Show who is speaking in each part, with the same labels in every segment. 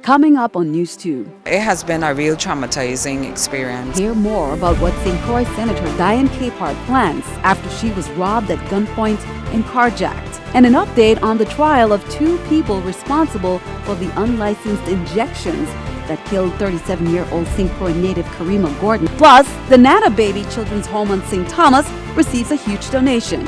Speaker 1: Coming up on News 2.
Speaker 2: It has been a real traumatizing experience.
Speaker 1: Hear more about what St. Croix Senator Diane Capehart plans after she was robbed at gunpoint and carjacked. And an update on the trial of 2 people responsible for the unlicensed injections that killed 37-year-old St. Croix native KARIMA Gordon. Plus, the Nana Baby Children's Home on St. Thomas receives a huge donation.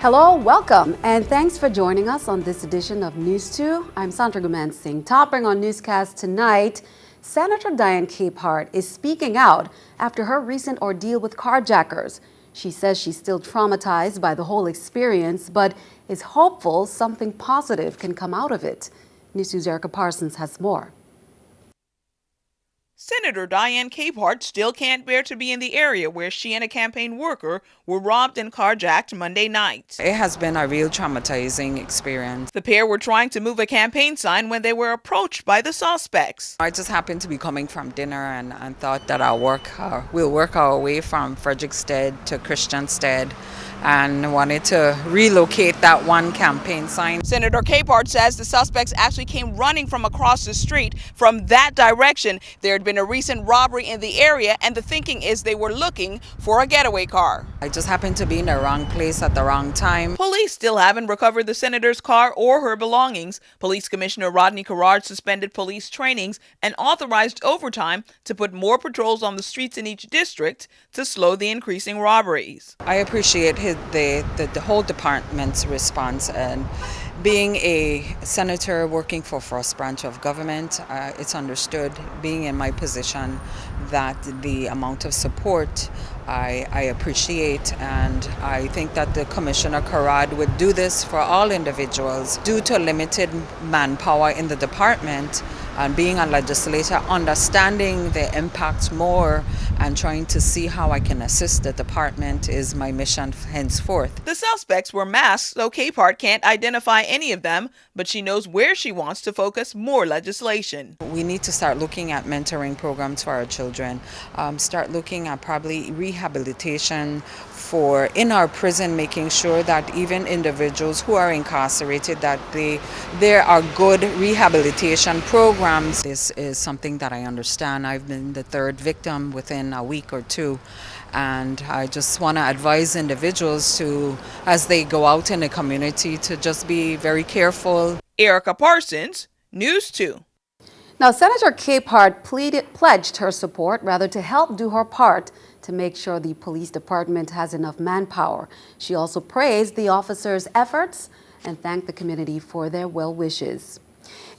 Speaker 1: Hello, welcome, and thanks for joining us on this edition of News 2. I'm Sandra Gumansing. Topping on Newscast tonight, Senator Diane Capehart is speaking out after her recent ordeal with carjackers. She says she's still traumatized by the whole experience, but is hopeful something positive can come out of it. News 2's Erica Parsons has more.
Speaker 3: Senator Diane Capehart still can't bear to be in the area where she and a campaign worker were robbed and carjacked Monday night.
Speaker 2: It has been a real traumatizing experience.
Speaker 3: The pair were trying to move a campaign sign when they were approached by the suspects.
Speaker 2: I just happened to be coming from dinner and thought that we'll work our way from Frederickstead to Christianstead, and wanted to relocate that one campaign sign.
Speaker 3: Senator Capehart says the suspects actually came running from across the street from that direction. There had been a recent robbery in the area, and the thinking is they were looking for a getaway car.
Speaker 2: I just happened to be in the wrong place at the wrong time.
Speaker 3: Police still haven't recovered the senator's car or her belongings. Police Commissioner Rodney Carrard suspended police trainings and authorized overtime to put more patrols on the streets in each district to slow the increasing robberies.
Speaker 2: I appreciate the whole department's response, and being a senator working for first branch of government, it's understood, being in my position, that the amount of support I appreciate, and I think that the Commissioner Carrard would do this for all individuals. Due to limited manpower in the department and being a legislator, understanding the impact more and trying to see how I can assist the department is my mission henceforth.
Speaker 3: The suspects were masked, so Capehart can't identify any of them, but she knows where she wants to focus more legislation.
Speaker 2: We need to start looking at mentoring programs for our children, start looking at probably rehabilitation in our prison, making sure that even individuals who are incarcerated, that there are good rehabilitation programs. This is something that I understand. I've been the 3rd victim within a week or 2. And I just want to advise individuals to, as they go out in the community, to just be very careful.
Speaker 3: Erica Parsons, News 2.
Speaker 1: Now, Senator Capehart pledged her support, to help do her part to make sure the police department has enough manpower. She also praised the officers' efforts and thanked the community for their well wishes.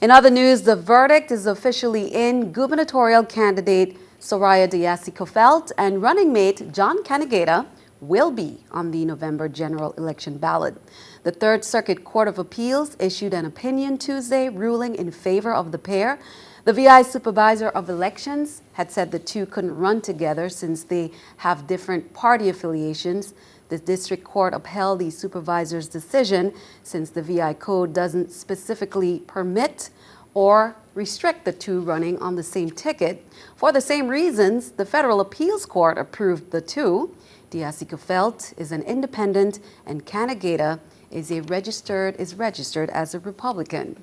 Speaker 1: In other news, the verdict is officially in. Gubernatorial candidate Soraya Diaz-Canseco and running mate John Canegata will be on the November general election ballot. The Third Circuit Court of Appeals issued an opinion Tuesday ruling in favor of the pair. The VI supervisor of elections had said the two couldn't run together since they have different party affiliations. The district court upheld the supervisor's decision since the VI code doesn't specifically permit or restrict the two running on the same ticket. For the same reasons, the federal appeals court approved the two. Diaz-Canseco is an independent, and Canegata is registered as a Republican.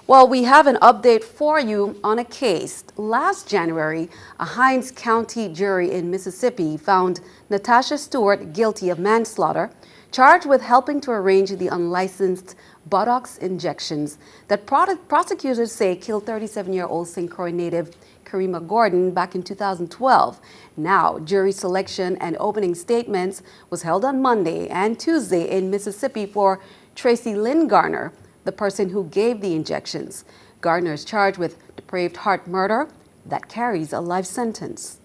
Speaker 1: Well, we have an update for you on a case. Last January, a Hinds County jury in Mississippi found Natasha Stewart guilty of manslaughter, charged with helping to arrange the unlicensed buttocks injections that prosecutors say killed 37-year-old St. Croix native KARIMA Gordon back in 2012. Now, jury selection and opening statements was held on Monday and Tuesday in Mississippi for Tracy Lynn Garner, the person who gave the injections. Gardner is charged with depraved heart murder that carries a life sentence.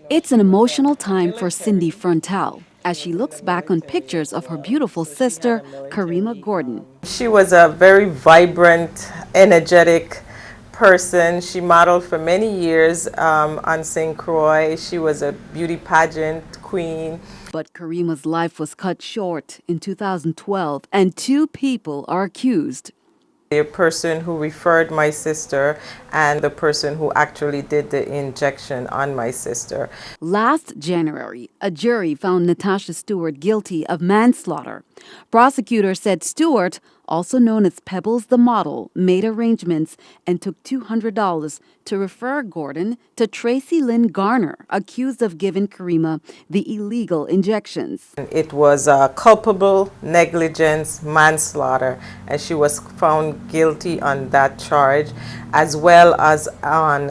Speaker 1: It's an emotional time for Cyndee Frontal as she looks back on pictures of her beautiful sister, KARIMA Gordon.
Speaker 4: She was a very vibrant, energetic person. She modeled for many years on St. Croix. She was a beauty pageant queen.
Speaker 1: But KARIMA's life was cut short in 2012, and 2 people are accused.
Speaker 4: The person who referred my sister and the person who actually did the injection on my sister.
Speaker 1: Last January, a jury found Natasha Stewart guilty of manslaughter Prosecutors said Stewart, also known as Pebbles the model, made arrangements and took $200 to refer Gordon to Tracy Lynn Garner, accused of giving KARIMA the illegal injections.
Speaker 4: It was culpable negligence, manslaughter, and she was found guilty on that charge, as well as on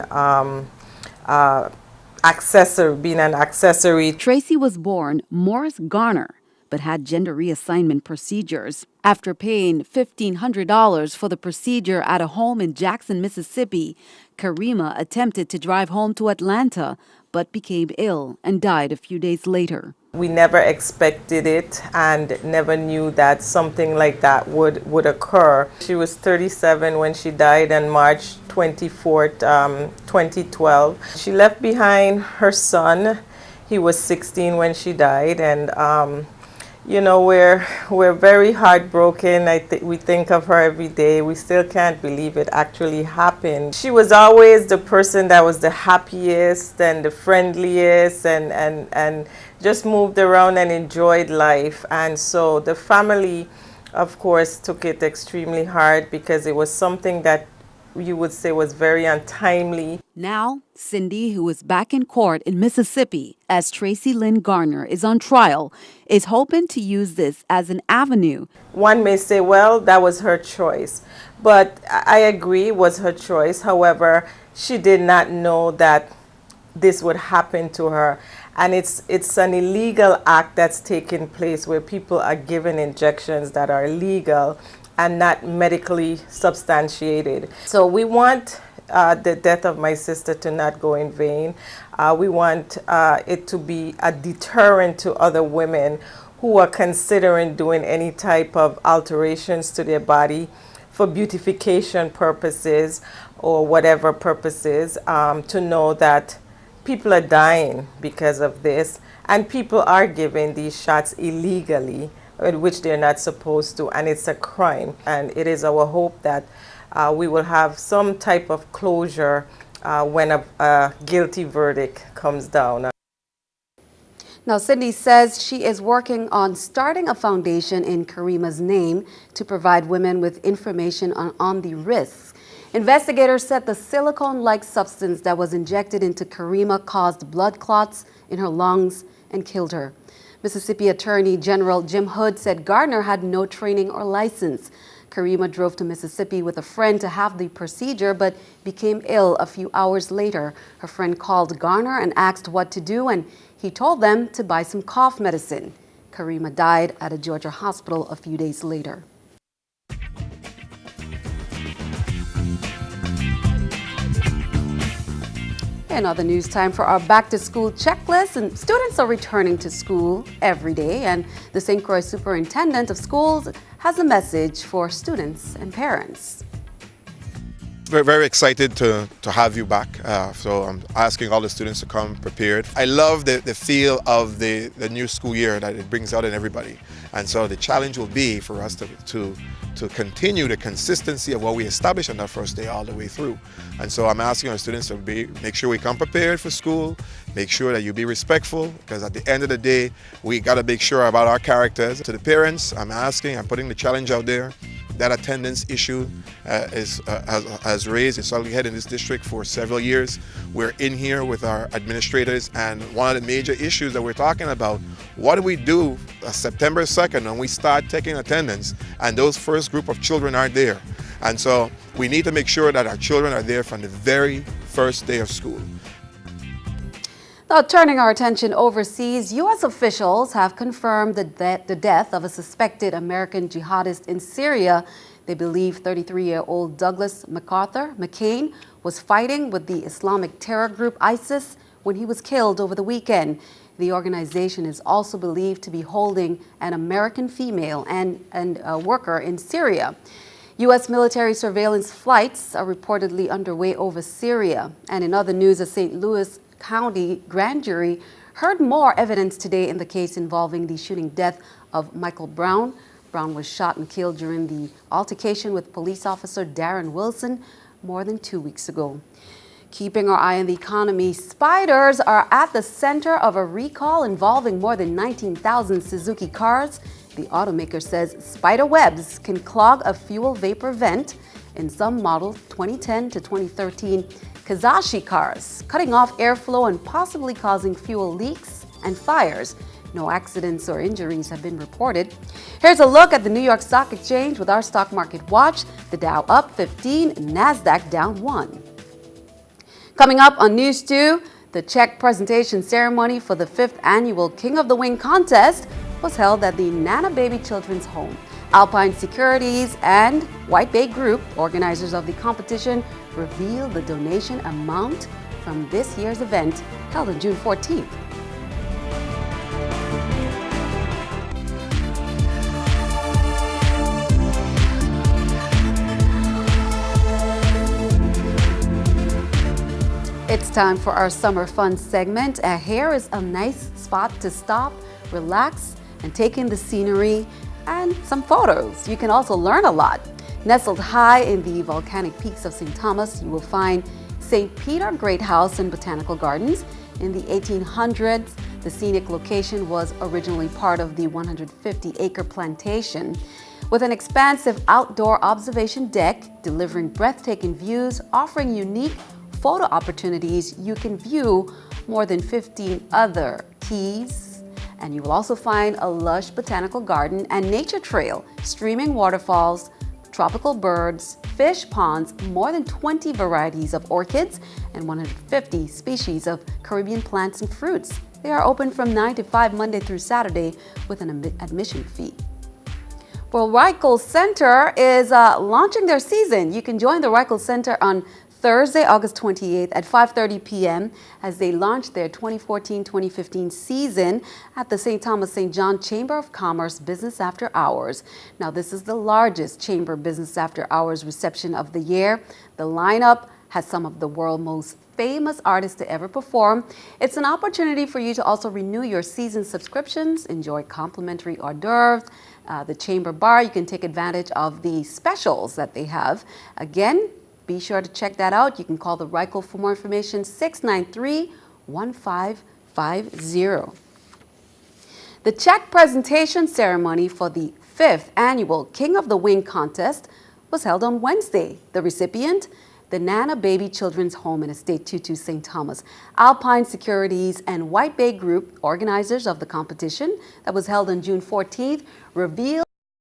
Speaker 4: being an accessory.
Speaker 1: Tracy was born Morris Garner, but had gender reassignment procedures. After paying $1,500 for the procedure at a home in Jackson, Mississippi, KARIMA attempted to drive home to Atlanta, but became ill and died a few days later.
Speaker 4: We never expected it and never knew that something like that would occur. She was 37 when she died on March 24th, 2012. She left behind her son. He was 16 when she died, and you know, we're very heartbroken. We think of her every day. We still can't believe it actually happened. She was always the person that was the happiest and the friendliest, and just moved around and enjoyed life. And so the family, of course, took it extremely hard because it was something that you would say was very untimely.
Speaker 1: Now, Cyndee, who is back in court in Mississippi as Tracy Lynn Garner is on trial, is hoping to use this as an avenue.
Speaker 4: One may say, well, that was her choice. But I agree, it was her choice. However, she did not know that this would happen to her. And it's an illegal act that's taking place where people are given injections that are legal and not medically substantiated. So we want the death of my sister to not go in vain. We want it to be a deterrent to other women who are considering doing any type of alterations to their body for beautification purposes or whatever purposes, to know that people are dying because of this, and people are giving these shots illegally, which they're not supposed to, and it's a crime. And it is our hope that we will have some type of closure when a guilty verdict comes down.
Speaker 1: Now, Cyndee says she is working on starting a foundation in KARIMA's name to provide women with information on the risks. Investigators said the silicone-like substance that was injected into KARIMA caused blood clots in her lungs and killed her. Mississippi Attorney General Jim Hood said Garner had no training or license. KARIMA drove to Mississippi with a friend to have the procedure, but became ill a few hours later. Her friend called Garner and asked what to do, and he told them to buy some cough medicine. KARIMA died at a Georgia hospital a few days later. In other news, time for our back-to-school checklist. And students are returning to school every day, and the St. Croix Superintendent of Schools has a message for students and parents.
Speaker 5: We're very excited to have you back. So I'm asking all the students to come prepared. I love the feel of the new school year that it brings out in everybody. And so the challenge will be for us to continue the consistency of what we established on that first day all the way through. And so I'm asking our students to make sure we come prepared for school, make sure that you be respectful, because at the end of the day, we got to make sure about our characters. To the parents, I'm putting the challenge out there. That attendance issue has raised its ugly head in this district for several years. We're in here with our administrators, and one of the major issues that we're talking about, what do we do September 2nd when we start taking attendance and those first group of children aren't there? And so we need to make sure that our children are there from the very first day of school.
Speaker 1: Now, turning our attention overseas, U.S. officials have confirmed the death of a suspected American jihadist in Syria. They believe 33-year-old Douglas McCain was fighting with the Islamic terror group ISIS when he was killed over the weekend. The organization is also believed to be holding an American female and a worker in Syria. U.S. military surveillance flights are reportedly underway over Syria. And in other news, a St. Louis County grand jury heard more evidence today in the case involving the shooting death of Michael Brown. Brown was shot and killed during the altercation with police officer Darren Wilson more than 2 weeks ago. Keeping our eye on the economy, spiders are at the center of a recall involving more than 19,000 Suzuki cars The automaker says spider webs can clog a fuel vapor vent in some model 2010 to 2013 Kazashi cars, cutting off airflow and possibly causing fuel leaks and fires. No accidents or injuries have been reported. Here's a look at the New York Stock Exchange with our stock market watch. The Dow up 15, NASDAQ down 1. Coming up on News 2, the check presentation ceremony for the 5th annual King of the Wing contest was held at the Nana Baby Children's Home. ALPINE Securities and White Bay Group, organizers of the competition, revealed the donation amount from this year's event held on June 14th. It's time for our summer fun segment. Here is a nice spot to stop, relax, and take in the scenery and some photos. You can also learn a lot. Nestled high in the volcanic peaks of St. Thomas, you will find St. Peter Great House and Botanical Gardens. In the 1800s, the scenic location was originally part of the 150-acre plantation. With an expansive outdoor observation deck, delivering breathtaking views, offering unique photo opportunities, you can view more than 15 other keys. And you will also find a lush botanical garden and nature trail, streaming waterfalls, tropical birds, fish ponds, more than 20 varieties of orchids, and 150 species of Caribbean plants and fruits. They are open from 9 to 5 Monday through Saturday with an admission fee. Well, Reichel Center is launching their season. You can join the Reichel Center on Thursday, August 28th at 5:30 p.m. as they launch their 2014-2015 season at the St. Thomas St. John Chamber of Commerce Business After Hours. Now, this is the largest Chamber Business After Hours reception of the year. The lineup has some of the world's most famous artists to ever perform. It's an opportunity for you to also renew your season subscriptions, enjoy complimentary hors d'oeuvres, the Chamber Bar. You can take advantage of the specials that they have. Again, be sure to check that out. You can call the Reichel for more information, 693-1550. The check presentation ceremony for the 5th annual King of the Wing contest was held on Wednesday. The recipient, the Nana Baby Children's Home and Estate 22 St. Thomas. ALPINE Securities and White Bay Group, organizers of the competition that was held on June 14th, revealed